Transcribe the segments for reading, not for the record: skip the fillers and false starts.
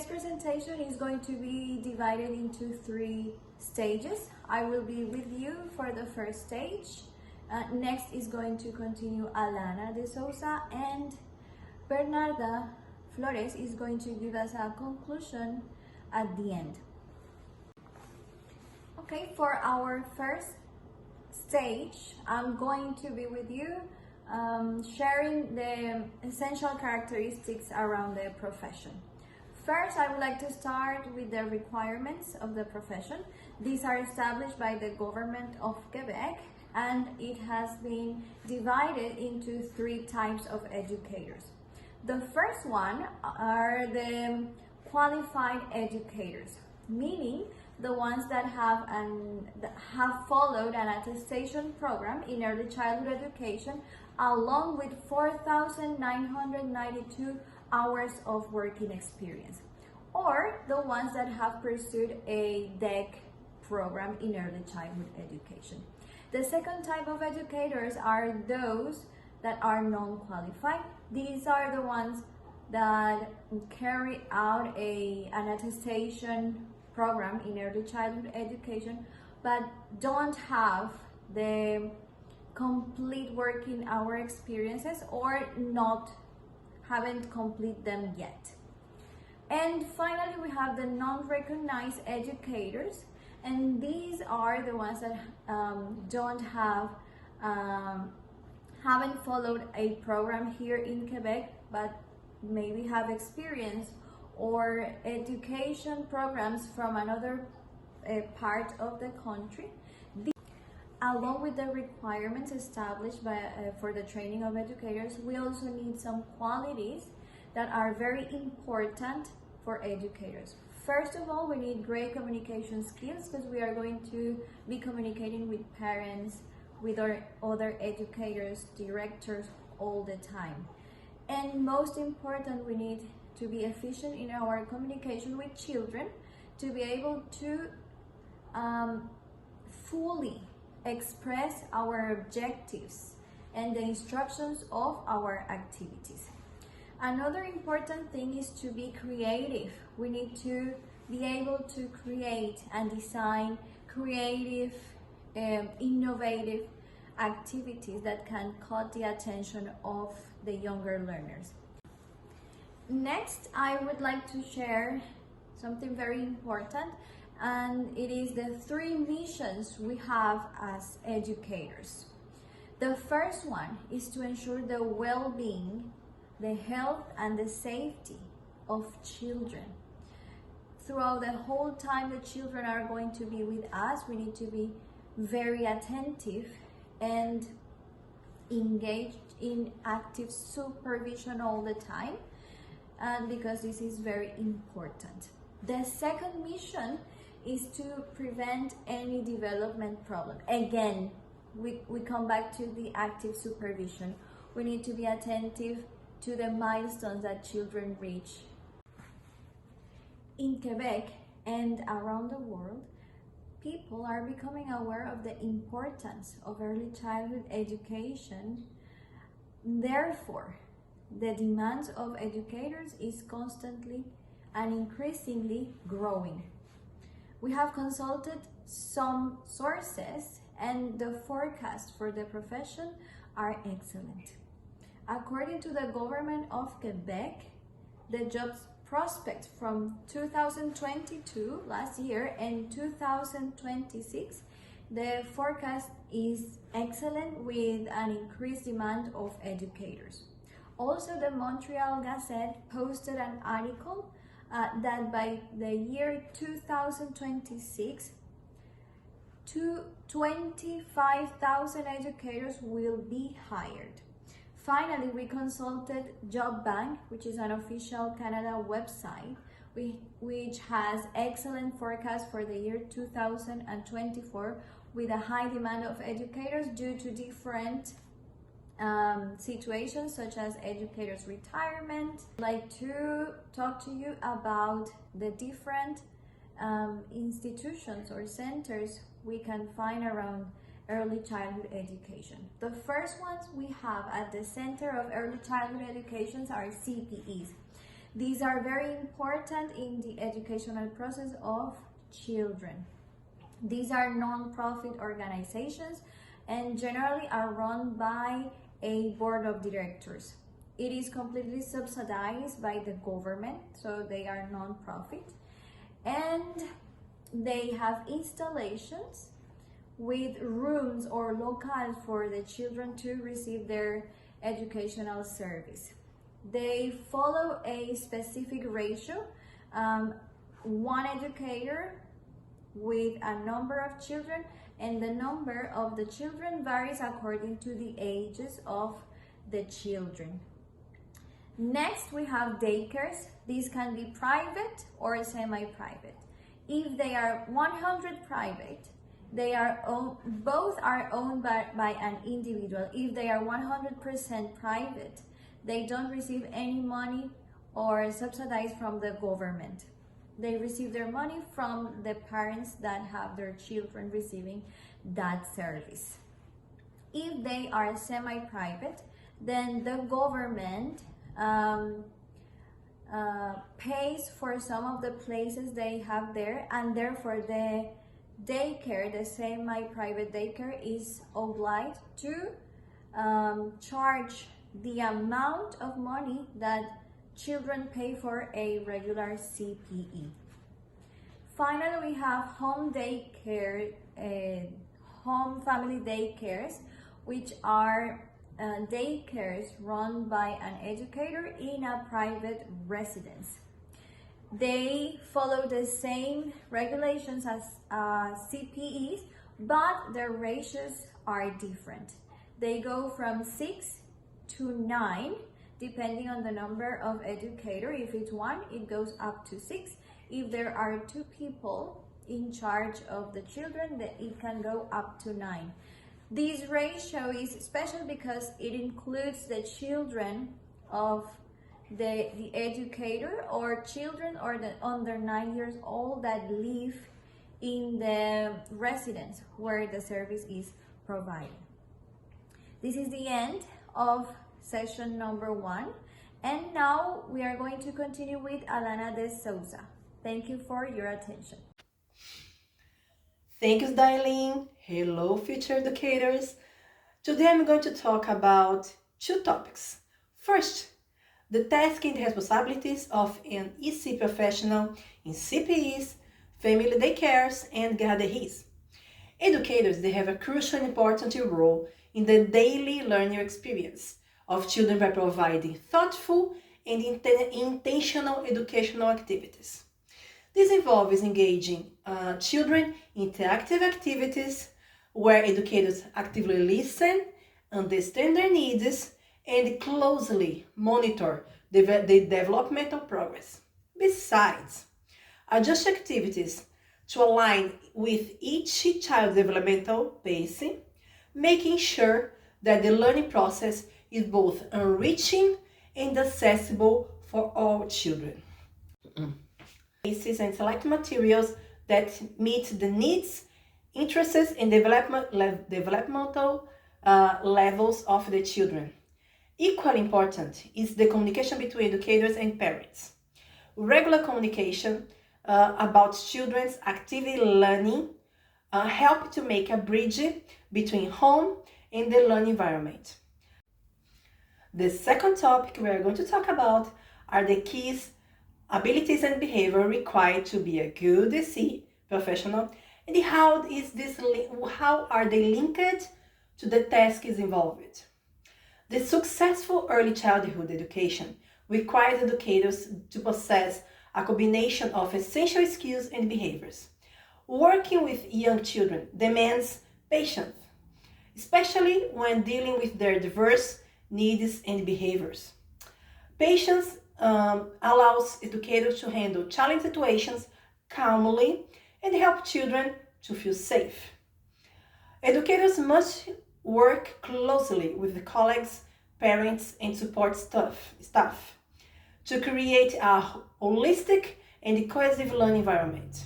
Today's presentation is going to be divided into 3 stages. I will be with you for the first stage. Next is going to continue Alana de Souza, and Bernarda Florez is going to give us a conclusion at the end. Okay, for our first stage, I'm going to be with you sharing the essential characteristics around the profession. First, I would like to start with the requirements of the profession. These are established by the government of Quebec, and it has been divided into 3 types of educators. The first one are the qualified educators, meaning the ones that have followed an attestation program in early childhood education along with 4,992 hours of working experience, or the ones that have pursued a DEC program in early childhood education. The second type of educators are those that are non-qualified. These are the ones that carry out an attestation program in early childhood education but don't have the complete working hour experiences or haven't completed them yet. And finally, we have the non-recognized educators, and these are the ones that haven't followed a program here in Quebec but maybe have experience or education programs from another part of the country. Along with the requirements established for the training of educators, we also need some qualities that are very important for educators. First of all, we need great communication skills because we are going to be communicating with parents, with our other educators, directors all the time. And most important, we need to be efficient in our communication with children to be able to fully express our objectives and the instructions of our activities. Another important thing is to be creative. We need to be able to create and design creative, innovative activities that can catch the attention of the younger learners. Next, I would like to share something very important, and it is the 3 missions we have as educators. The first one is to ensure the well-being, the health and the safety of children. Throughout the whole time the children are going to be with us, we need to be very attentive and engaged in active supervision all the time, because this is very important. The second mission is to prevent any development problem. Again, we come back to the active supervision. We need to be attentive to the milestones that children reach. In Quebec and around the world, people are becoming aware of the importance of early childhood education. Therefore, the demands of educators is constantly and increasingly growing. We have consulted some sources, and the forecasts for the profession are excellent. According to the government of Quebec, the jobs prospects from 2022, last year, and 2026, the forecast is excellent with an increased demand of educators. Also, the Montreal Gazette posted an article that by the year 2026, 25,000 educators will be hired. Finally, we consulted Job Bank, which is an official Canada website, which has excellent forecasts for the year 2024 with a high demand of educators due to different situations such as educators' retirement. I'd like to talk to you about the different institutions or centers we can find around early childhood education. The first ones we have at the Center of Early Childhood Education are CPEs. These are very important in the educational process of children. These are non-profit organizations and generally are run by a board of directors. It is completely subsidized by the government, so they are non-profit, and they have installations with rooms or locales for the children to receive their educational service. They follow a specific ratio, one educator with a number of children, and the number of the children varies according to the ages of the children. Next, we have daycares. These can be private or semi-private. If they are 100 private, both are owned by an individual. If they are 100% private, they don't receive any money or subsidized from the government. They receive their money from the parents that have their children receiving that service. If they are semi-private, then the government pays for some of the places they have there, and therefore the daycare, the semi-private daycare, is obliged to charge the amount of money that children pay for a regular CPE. Finally, we have home daycare, home family daycares, which are daycares run by an educator in a private residence. They follow the same regulations as CPEs, but their ratios are different. They go from 6 to 9, depending on the number of educators. If it's one, it goes up to 6. If there are 2 people in charge of the children, then it can go up to 9. This ratio is special because it includes the children of the educator or children under 9 years old that live in the residence where the service is provided. This is the end of session number 1, and now we are going to continue with Alana de Souza. Thank you for your attention. Thank you, Darlene. Hello, future educators. Today I'm going to talk about 2 topics. First, the tasks and responsibilities of an EC professional in CPEs, family daycares, and garderies. Educators, they have a crucial and important role in the daily learning experience of children by providing thoughtful and intentional educational activities. This involves engaging children in interactive activities where educators actively listen, understand their needs, and closely monitor the developmental progress. Besides, adjust activities to align with each child's developmental pace, making sure that the learning process is both enriching and accessible for all children. Places and select materials that meet the needs, interests, and developmental levels of the children. Equally important is the communication between educators and parents. Regular communication about children's activity learning help to make a bridge between home and the learning environment. The second topic we are going to talk about are the keys, abilities, and behavior required to be a good EC professional, and how are they linked to the tasks involved. The successful early childhood education requires educators to possess a combination of essential skills and behaviors. Working with young children demands patience, especially when dealing with their diverse needs and behaviors. Patience allows educators to handle challenging situations calmly and help children to feel safe. Educators must work closely with the colleagues, parents, and support staff to create a holistic and cohesive learning environment.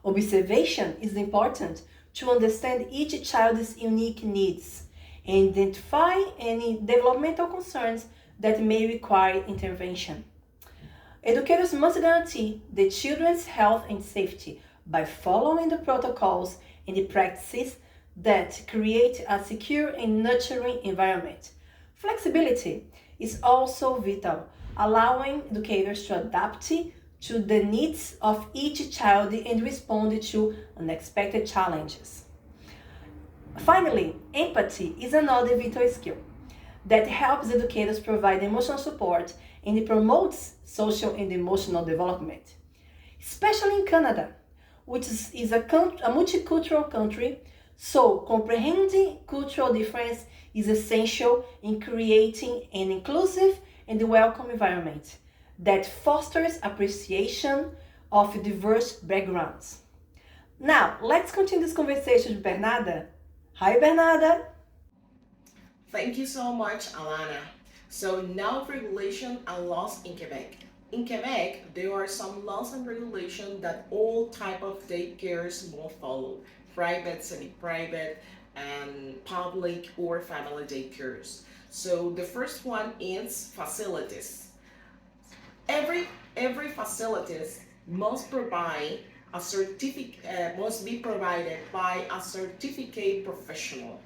Observation is important to understand each child's unique needs and identify any developmental concerns that may require intervention. Educators must guarantee the children's health and safety by following the protocols and the practices that create a secure and nurturing environment. Flexibility is also vital, allowing educators to adapt to the needs of each child and respond to unexpected challenges. Finally, empathy is another vital skill that helps educators provide emotional support and it promotes social and emotional development. Especially in Canada, which is a multicultural country, so comprehending cultural difference is essential in creating an inclusive and welcome environment that fosters appreciation of diverse backgrounds. Now, let's continue this conversation with Bernarda. Hi, Bernarda. Thank you so much, Alana. So now regulation and laws in Quebec. In Quebec, there are some laws and regulations that all type of daycares must follow. Private, semi-private, and public or family daycares. So the first one is facilities. Every facilities must provide a certificate must be provided by a certificate professional,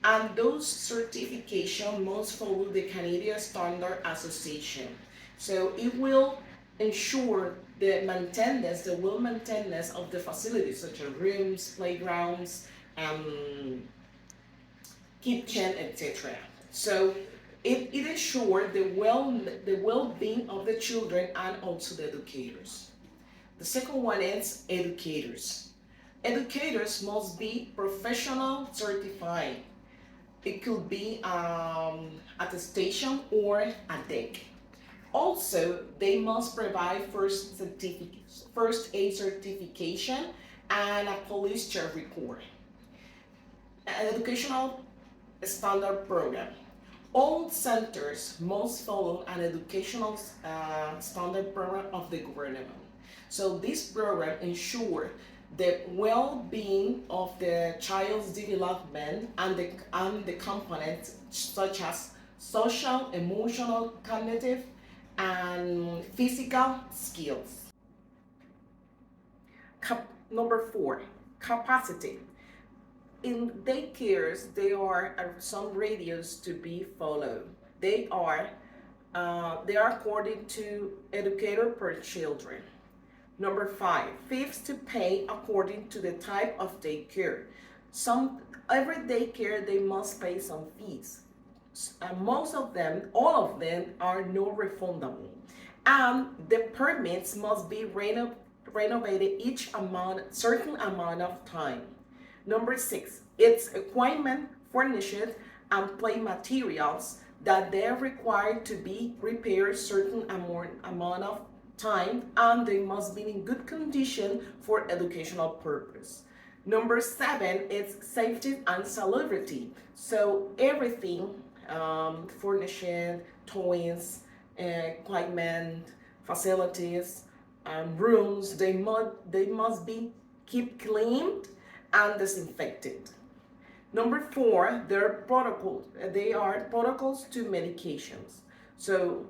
and those certification must follow the Canadian Standard Association. So it will ensure the well maintenance of the facilities such as rooms, playgrounds, kitchen, etc. So it ensures the well-being of the children and also the educators. The second one is educators. Educators must be professional certified. It could be at a station or a deck. Also, they must provide first aid certification, and a police check report. An educational standard program. All centers must follow an educational standard program of the government. So this program ensures the well-being of the child's development and the components such as social, emotional, cognitive, and physical skills. Number 4, capacity. In daycares, there are some radios to be followed. They are according to educator per children. Number 5, fees to pay according to the type of daycare. Every daycare they must pay some fees. Most of them, all of them, are no refundable, and the permits must be renovated each certain amount of time. Number 6, it's equipment furnished and play materials that they're required to be repaired certain amount of time, and they must be in good condition for educational purpose. Number 7 is safety and salubrity. So everything, furnishing, toys, equipment, facilities, rooms, they must be kept cleaned and disinfected. Number 4, they are protocols to medications. So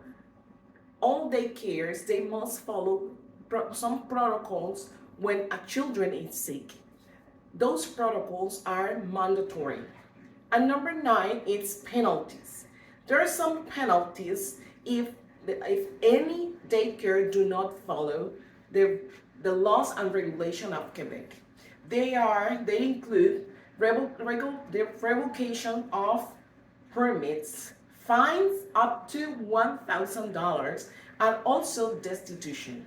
all daycares, they must follow some protocols when a children is sick. Those protocols are mandatory. And number 9 is penalties. There are some penalties if any daycare do not follow the laws and regulation of Quebec. They include the revocation of permits, fines up to $1,000, and also destitution.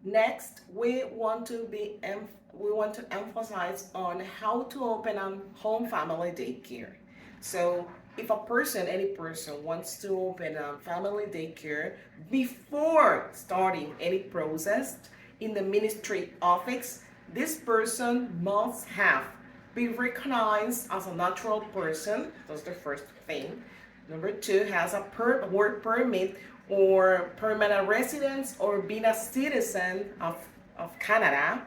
Next, we want to emphasize on how to open a home family daycare. So if any person wants to open a family daycare, before starting any process in the ministry office, this person must have be recognized as a natural person. That's the first thing. Number 2, has a work permit or permanent residence or being a citizen of Canada.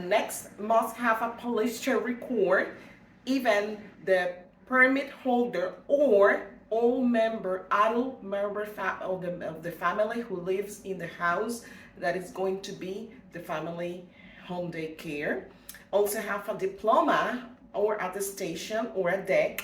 Next, must have a police check record, even the permit holder or adult member of the family who lives in the house that is going to be the family home daycare. Also have a diploma or attestation or a DEC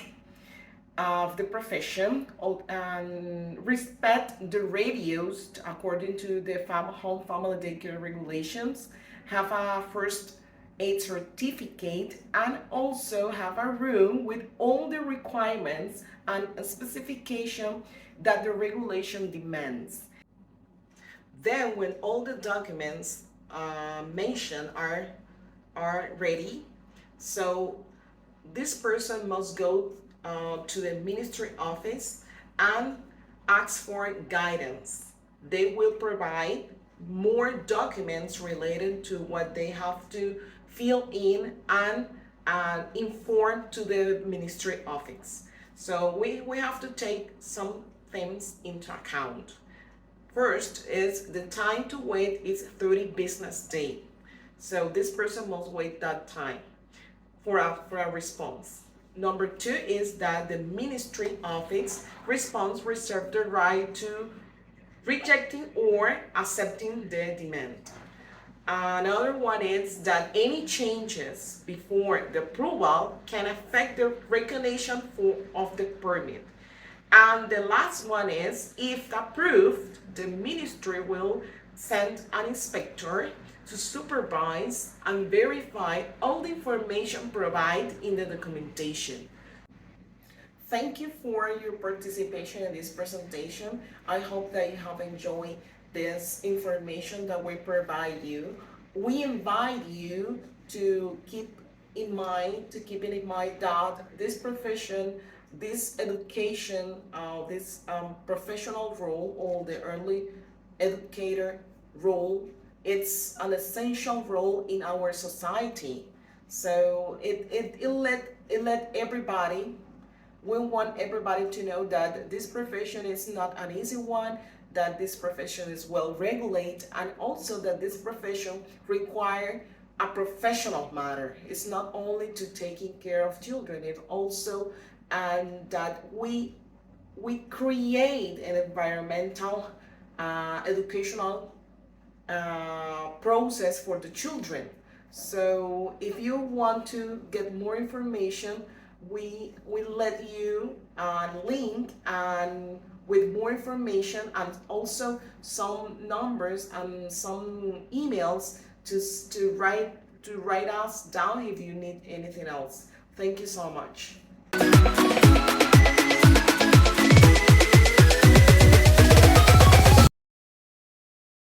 of the profession, and respect the radios according to the home family daycare regulations, have a first aid certificate, and also have a room with all the requirements and a specification that the regulation demands. Then when all the documents mentioned are ready, so this person must go to the ministry office and ask for guidance. They will provide more documents related to what they have to fill in and inform to the ministry office. So we have to take some things into account. First is the time to wait is 30 business days. So this person must wait that time for a response. Number two is that the ministry office response reserves the right to rejecting or accepting the demand. Another one is that any changes before the approval can affect the recognition of the permit. And the last one is, if approved, the ministry will send an inspector to supervise and verify all the information provided in the documentation. Thank you for your participation in this presentation. I hope that you have enjoyed this information that we provide you. We invite you to keep in mind that this profession, this education, this professional role, or the early educator role, it's an essential role in our society. So it let everybody, we want everybody to know that this profession is not an easy one, that this profession is well regulated, and also that this profession requires a professional matter. It's not only to taking care of children, it also, and that we create an environmental educational process for the children. So if you want to get more information, we let you link and with more information, and also some numbers and some emails to write us down if you need anything else. Thank you so much.